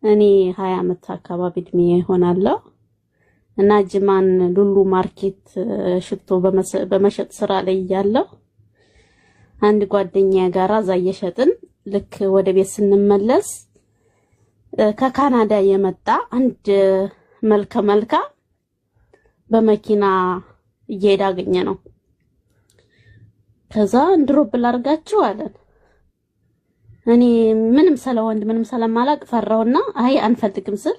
እኔ 20 ዓመት አካባቢ እድሜ ይሆናለሁ እና ጅማን ሉሉ ማርኬት ሽቶ በመሸጥ ስራ ላይ ያለው አንድ ጓደኛ ጋር እዛ እየሸጥን ልክ ወደ ቤት ስንመለስ ከካናዳ የመጣ አንድ መልከ በመኪና እየሄደ አገኘ ነው። ከዛ ድሮፕ ላርጋችሁ አለን። እኔ ምንም ስለወንድ ምንም ስለማላቅ ፈራውና አይ አንፈልግም ስል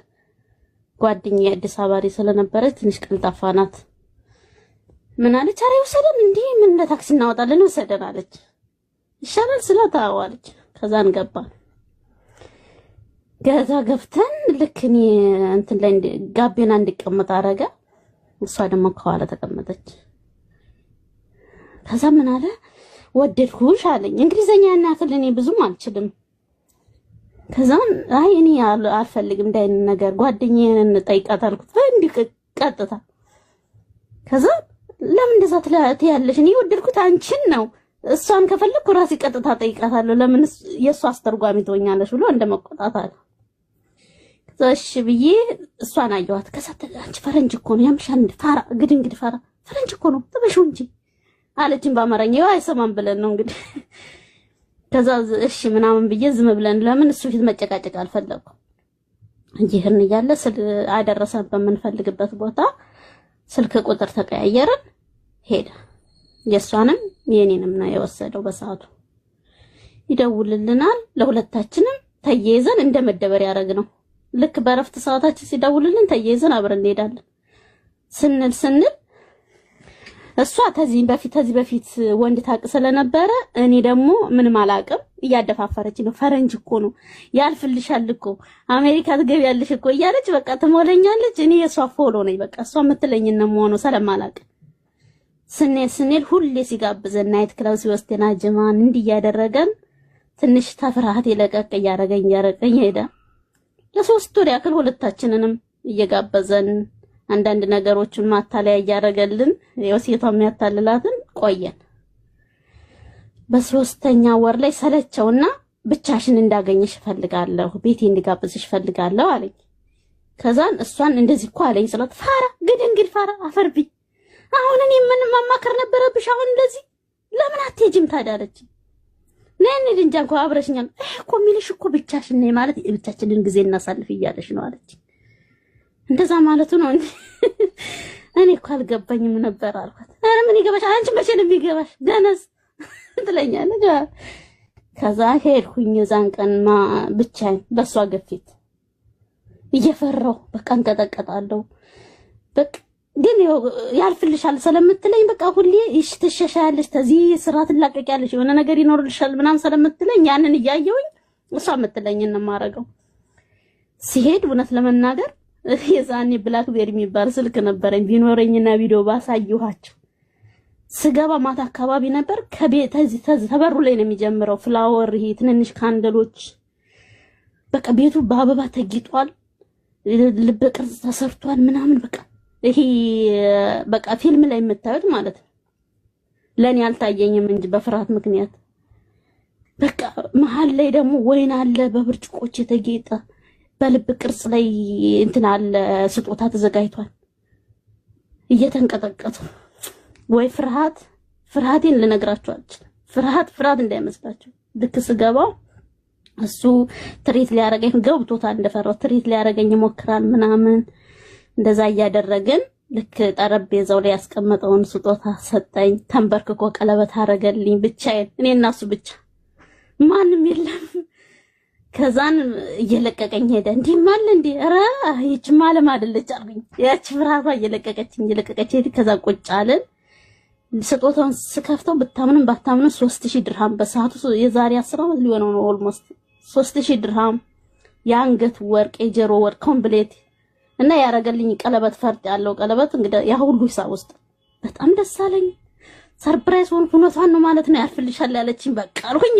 ጓደኛዬ አዲስ አበባ ስለነበረች ትንሽ ቀልጣፋ ናት። ምን አለች? አሬ ወሰደን እንዴ ምን ለታክሲ እናወጣለን ወሰደን አለች። ይሻላል ስለታዋለች። ከዛን ገባን። ገዛ ገፍተን ልክኒ እንትን ላይ ጋቤና እንድቀመጥ አረጋ። እሷ ደግሞ ከኋላ ተቀመጠች። ከዛ ምን አለ? ወደድኩሽ አለኝ። እንግሊዘኛ ያናክል እኔ ብዙም አልችልም። ከዛን አይ እኔ አልፈልግም እንዳይን ነገር ጓደኛዬን ጠይቃት አልኩት። እንዴ ቀጥታ ከዛ ለምን እንደዛ ትያለሽ? እኔ ወደድኩት አንቺን ነው። እሷን ከፈለኩ ራሴ ቀጥታ ጠይቃታለሁ። ለምን የሷ አስተርጓሚ ትሆኛለሽ ብሎ እንደመቆጣት አለ። እሺ ብዬ እሷን አየኋት። ከዛ አንቺ ፈረንጅ እኮ ነው ያምሻል ፋራ ግድንግድ ፋራ ፈረንጅ እኮ ነው ተበሽው እንጂ አለችን በአማርኛ። ያው አይሰማም ብለን ነው እንግዲህ። ከዛ እሺ ምናምን ብዬ ዝም ብለን ለምን እሱ ፊት መጨቃጨቅ አልፈለኩም። ይሄን እያለ አደረሰን በመንፈልግበት ቦታ ስልክ ቁጥር ተቀያየረን ሄደ። የሷንም የኔንም ነው የወሰደው። በሰዓቱ ይደውልልናል ለሁለታችንም ተያይዘን እንደ መደበር ያደረግነው። ልክ በረፍት ሰዓታችን ሲደውልልን ተያይዘን አብረን እንሄዳለን። ስንል እሷ ከዚህ በፊት ወንድ ታቅ ስለነበረ እኔ ደግሞ ምንም አላቅም እያደፋፈረች ነው። ፈረንጅ እኮ ነው ያልፍልሻል እኮ አሜሪካ ትገቢያለሽ እኮ እያለች በቃ ትሞለኛለች። እኔ የሷ ፎሎ ነኝ። በቃ እሷ የምትለኝን ነው የምሆነው ስለማላቅ ስንል ሁሌ ሲጋብዘን ናይት ክላብ ሲወስደና ጀማን እንዲህ ያደረገን ትንሽ ተፍራህት ይለቀቅ ያረገኝ ሄደ። ለሶስት ወር ያክል ሁለታችንንም እየጋበዘን አንዳንድ ነገሮችን ማታለያ ያያረገልን የወሲቷም ያታልላትን ቆየን። በሶስተኛ ወር ላይ ሰለቸውና ብቻሽን እንዳገኘሽ ፈልጋለሁ ቤቴ እንድጋብዝሽ ፈልጋለሁ አለኝ። ከዛን እሷን እንደዚህ እኮ አለኝ ስላት ፋራ ግድንግድ ፋራ አፈርቢ አሁን እኔ ምን ማማከር ነበረብሽ? አሁን እንደዚህ ለምን አትሄጂም ታዲያ አለች። ነን ልንጃን እኮ አብረሽኛል እኮ ሚልሽ እኮ ብቻሽን ነኝ ማለት ብቻችንን ጊዜ እናሳልፍ እያለሽ ነው አለች። እንደዛ ማለቱ ነው እንዴ? እኔ እኮ አልገባኝም ነበር አልኳት። አረ ምን ይገባሽ አንቺ መቼ ነው የሚገባሽ ገነስ ትለኛለች። ከዛ ሄድኩኝ ዛን ቀን ብቻዬን በሷ ግፊት እየፈራሁ በቃ እንቀጠቀጣለሁ። በቃ ግን ያልፍልሻል ስለምትለኝ በቃ ሁሌ እሺ ትሸሻያለሽ ተዚህ ስራ ትላቀቂያለሽ የሆነ ነገር ይኖርልሻል ምናምን ስለምትለኝ ያንን እያየሁኝ እሷ የምትለኝን ነው የማረገው። ሲሄድ እውነት ለመናገር የዛኔ ብላክቤሪ የሚባል ስልክ ነበረኝ። ቢኖረኝና ቪዲዮ ባሳየኋቸው ስገባ ማታ አካባቢ ነበር። ከቤት እዚህ ተበሩ ላይ ነው የሚጀምረው ፍላወር ይሄ ትንንሽ ካንደሎች በቃ ቤቱ በአበባ ተጊጧል። ልብ ቅርጽ ተሰርቷል ምናምን በቃ ይሄ በቃ ፊልም ላይ የምታዩት ማለት ነው። ለኔ አልታየኝም እንጂ በፍርሃት ምክንያት በቃ መሃል ላይ ደግሞ ወይን አለ በብርጭቆች የተጌጠ በልብ ቅርጽ ላይ እንትን አለ ስጦታ ተዘጋጅቷል። እየተንቀጠቀጡ ወይ ፍርሃቴን ልነግራችሁ አልችልም። ፍርሃት እንዳይመስላችሁ። ልክ ስገባው እሱ ትሪት ሊያረገኝ ገብቶታል። እንደፈራው ትሪት ሊያረገኝ ይሞክራል ምናምን እንደዛ እያደረግን ልክ ጠረጴዛው ላይ ያስቀመጠውን ስጦታ ሰጠኝ። ተንበርክኮ ቀለበት አረገልኝ ብቻዬን እኔና እሱ ብቻ ማንም የለም። ከዛን እየለቀቀኝ ሄደ። እንዴ ማለ እንዴ ኧረ ይች ማለም አይደለች አልኩኝ። ያቺ ፍራቷ እየለቀቀች ሄደ። ከዛ ቁጭ አለን። ስጦታውን ስከፍተው ብታምንም ባታምንም 3000 ድርሃም በሰዓቱ የዛሬ 10 ዓመት ሊሆነው ነው ኦልሞስት 3000 ድርሃም የአንገት ወርቅ የጆሮ ወርቅ ኮምፕሌት እና ያረገልኝ ቀለበት ፈርጥ ያለው ቀለበት እንግዲህ ያ ሁሉ ሂሳብ ውስጥ በጣም ደስ አለኝ። ሰርፕራይዝ ሆንኩ። እውነቷን ነው ማለት ነው ያልፍልሻል ያለችኝ በቃ አልኩኝ።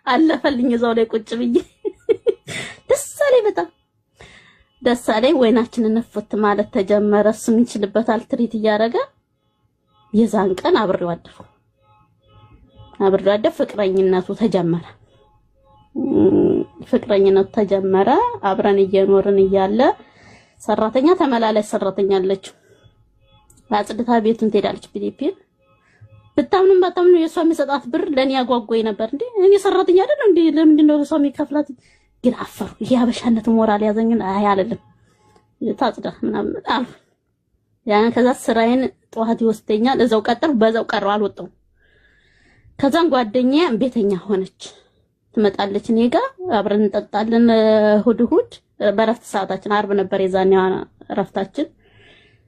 አለፈልኝ እዛው ላይ ቁጭ ብዬ ደስ አለኝ። በጣም ደስ አለኝ። ወይናችንን ነፍት ማለት ተጀመረ። እሱም ይችልበታል ትሪት እያረገ የዛን ቀን አብሬው አደርኩ። ፍቅረኝነቱ ተጀመረ። ፍቅረኝነት ተጀመረ። አብረን እየኖርን እያለ ሰራተኛ ተመላላሽ ሰራተኛ አለች። አጽድታ ቤቱን ትሄዳለች። ፊሊፒን ብታምኑም ባታምኑ የሷ የሚሰጣት ብር ለኔ ያጓጓኝ ነበር። እንዴ እኔ ሰራተኛ አይደል እንዴ? ለምንድን ነው ሰው የሚከፍላት? ግን አፈሩ። የሀበሻነት ሞራል ያዘኝ። አይ አይደለም ታጽዳ ምናምን አሉ። ያን ከዛ ስራዬን ጠዋት ይወስደኛል። እዛው ቀጠር በዛው ቀረው አልወጣው። ከዛን ጓደኛዬ ቤተኛ ሆነች። ትመጣለች እኔ ጋር አብረን እንጠጣለን። እሑድ በረፍት ሰዓታችን አርብ ነበር የዛኔዋ ረፍታችን።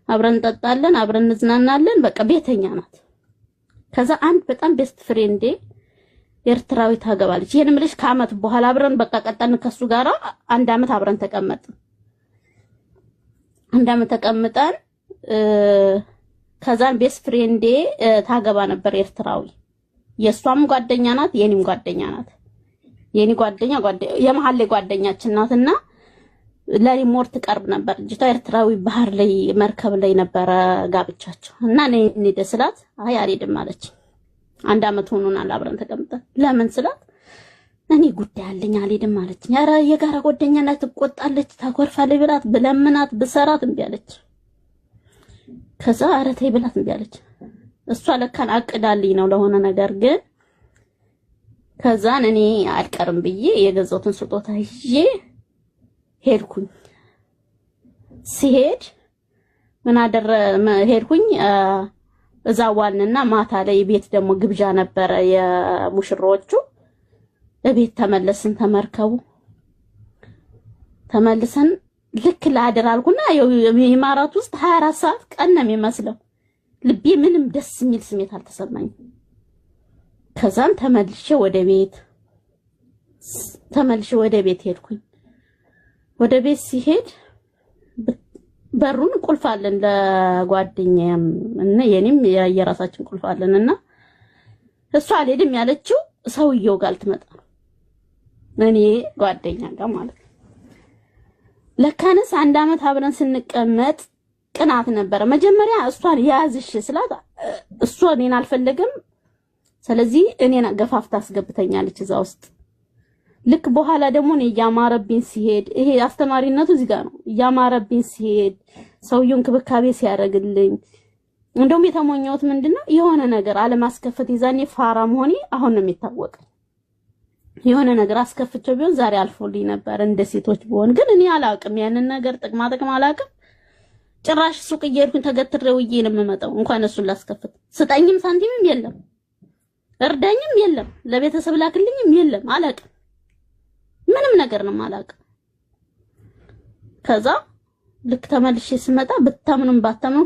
አብረን እንጠጣለን፣ አብረን እንዝናናለን። በቃ ቤተኛ ናት። ከዛ አንድ በጣም ቤስት ፍሬንዴ ኤርትራዊ ታገባለች። ይሄን ምልሽ ከአመት በኋላ አብረን በቃ ቀጠልን ከሱ ጋራ 1 አመት አብረን ተቀመጥን። 1 አመት ተቀምጠን ከዛን ቤስት ፍሬንዴ ታገባ ነበር ኤርትራዊ። የሷም ጓደኛ ናት፣ የኔም ጓደኛ ናት። የኔ ጓደኛ የመሐሌ ጓደኛችን ናትና ለሪሞርት ቀርብ ነበር። ልጅቷ ኤርትራዊ ባህር ላይ መርከብ ላይ ነበረ ጋብቻቸው እና እኔ ደስላት አይ አልሄድም አለች። 1 አመት ሆኖናል አብረን ተቀምጠን። ለምን ስላት እኔ ጉዳይ አለኝ አልሄድም አለች። ኧረ የጋራ ጓደኛ ናት፣ ትቆጣለች፣ ታኮርፋለች ብላት ብለምናት ብሰራት እምቢ አለች። ከዛ ኧረ ተይ ብላት እምቢ አለች። እሷ ለካን አቅዳልኝ ነው ለሆነ ነገር ግን ከዛን እኔ አልቀርም ብዬ የገዛሁትን ስጦታ ይዤ ሄድኩኝ። ሲሄድ ሄድኩኝ እዛ ዋልንና ማታ ላይ ቤት ደግሞ ግብዣ ነበረ የሙሽሮቹ። ቤት ተመለስን። ተመርከቡ ተመልሰን ልክ ላድር አልኩና የማራት ውስጥ 24 ሰዓት ቀን ነው የሚመስለው። ልቤ ምንም ደስ የሚል ስሜት አልተሰማኝም። ከዛን ተመልሼ ወደ ቤት ሄድኩኝ። ወደ ቤት ሲሄድ በሩን ቁልፍ አለን ለጓደኛዬም እና የኔም የራሳችን ቁልፍ አለንና እሷ አልሄድም ያለችው ሰውየው ጋር ልትመጣ ነው። እኔ ጓደኛ ጋር ማለት ነው። ለካንስ 1 አመት አብረን ስንቀመጥ ቅናት ነበረ። መጀመሪያ እሷን ያዝሽ ስላት እሷ እኔን አልፈለገም። ስለዚህ እኔን ገፋፍታ አስገብተኛለች እዛ ውስጥ። ልክ በኋላ ደግሞ እኔ ያማረብኝ ሲሄድ ይሄ አስተማሪነቱ እዚህ ጋር ነው። ያማረብኝ ሲሄድ ሰውየው እንክብካቤ ሲያደርግልኝ እንደውም የተሞኘሁት ምንድነው የሆነ ነገር አለማስከፈት ይዛኔ ፋራ መሆኔ አሁን ነው የሚታወቀው። የሆነ ነገር አስከፍቼው ቢሆን ዛሬ አልፎልኝ ነበር እንደ ሴቶች ቢሆን። ግን እኔ አላውቅም ያንን ነገር ጥቅም አላውቅም። ጭራሽ ሱቅ እየሄድኩኝ ተገትሬው ነው የምመጣው። እንኳን እሱን ላስከፍት ስጠኝም ሳንቲምም የለም፣ እርዳኝም የለም፣ ለቤተሰብ ላክልኝም የለም። አላውቅም ምንም ነገር ነው አላውቅም። ከዛ ልክ ተመልሼ ስመጣ ብታምኑም ባታምኑ